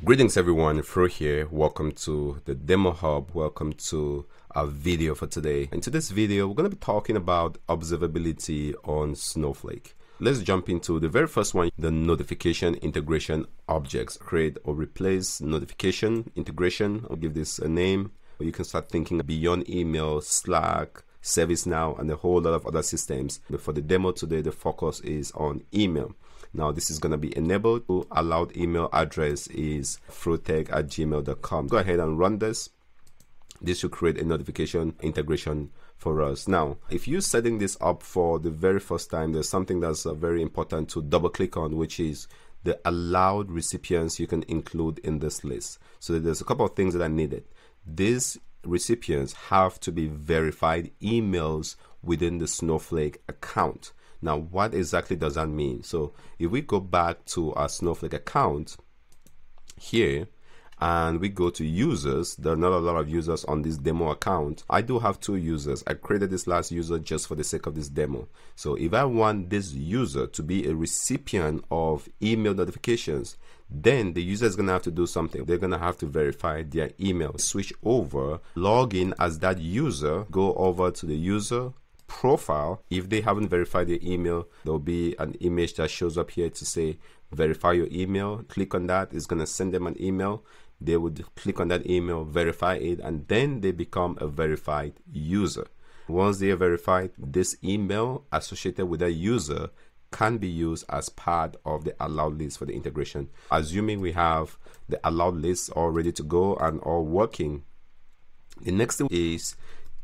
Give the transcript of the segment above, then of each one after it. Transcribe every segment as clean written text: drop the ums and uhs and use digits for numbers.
Greetings everyone, Prairie here. Welcome to the Demo Hub. Welcome to our video for today. In today's video, we're going to be talking about observability on Snowflake. Let's jump into the very first one, the notification integration objects. Create or replace notification integration. I'll give this a name. You can start thinking beyond email, Slack, ServiceNow, and a whole lot of other systems. But for the demo today, the focus is on email. Now this is going to be enabled. Allowed email address is frotech@gmail.com. Go ahead and run this. This should create a notification integration for us. Now, if you're setting this up for the very first time, there's something that's very important to double click on, which is the allowed recipients you can include in this list. So there's a couple of things that are needed. These recipients have to be verified emails within the Snowflake account. Now, what exactly does that mean? So if we go back to our Snowflake account here and we go to users, there are not a lot of users on this demo account. I do have 2 users. I created this last user just for the sake of this demo. So if I want this user to be a recipient of email notifications, then the user is going to have to do something. They're going to have to verify their email. Switch over, log in as that user, go over to the user profile. If they haven't verified their email, there'll be an image that shows up here to say verify your email. Click on that. It's going to send them an email. They would click on that email, verify it, and then they become a verified user. Once they are verified, this email associated with that user can be used as part of the allowed list for the integration. Assuming we have the allowed list all ready to go and all working, the next thing is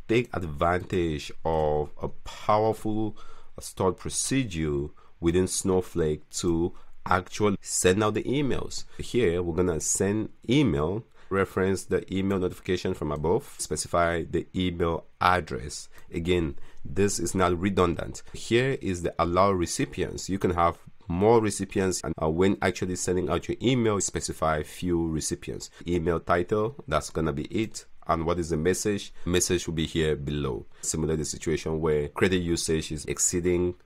take advantage of a powerful stored procedure within Snowflake to actually send out the emails. Here we're gonna send email, reference the email notification from above, specify the email address. Again, this is not redundant. Here is the allow recipients. You can have more recipients, and when actually sending out your email, specify few recipients. Email title, that's gonna be it. And what is the message? Message will be here below. Similar to the situation where credit usage is exceeding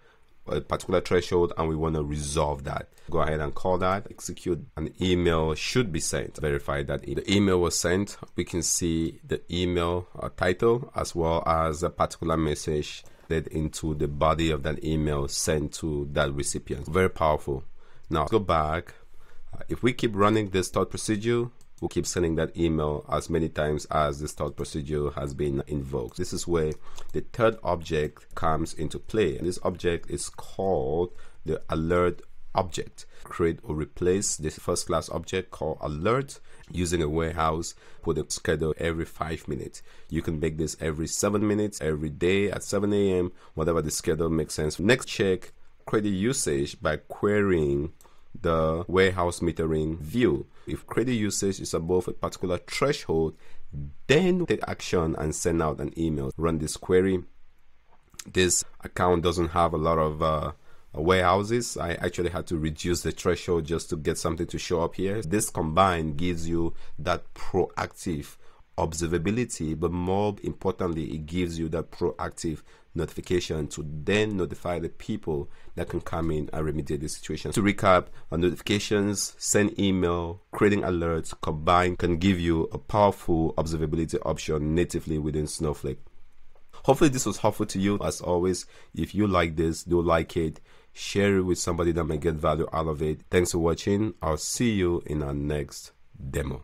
a particular threshold and we want to resolve that. Go ahead and call that, execute. An email should be sent. Verify that the email was sent. We can see the email title as well as a particular message led into the body of that email sent to that recipient. Very powerful. Now let's go back. If we keep running this stored procedure, we'll keep sending that email as many times as the stored procedure has been invoked. This is where the third object comes into play. And this object is called the alert object. Create or replace this first class object called alert using a warehouse. Put a schedule every 5 minutes. You can make this every 7 minutes, every day at 7 a.m., whatever the schedule makes sense. Next, check credit usage by querying the warehouse metering view. If credit usage is above a particular threshold, then take action and send out an email. Run this query. This account doesn't have a lot of warehouses. I actually had to reduce the threshold just to get something to show up here. This combined gives you that proactive observability, but more importantly, it gives you that proactive notification to then notify the people that can come in and remediate the situation. To recap, notifications, send email, creating alerts combined can give you a powerful observability option natively within Snowflake. Hopefully this was helpful to you. As always, if you like this, do like it, share it with somebody that may get value out of it. Thanks for watching. I'll see you in our next demo.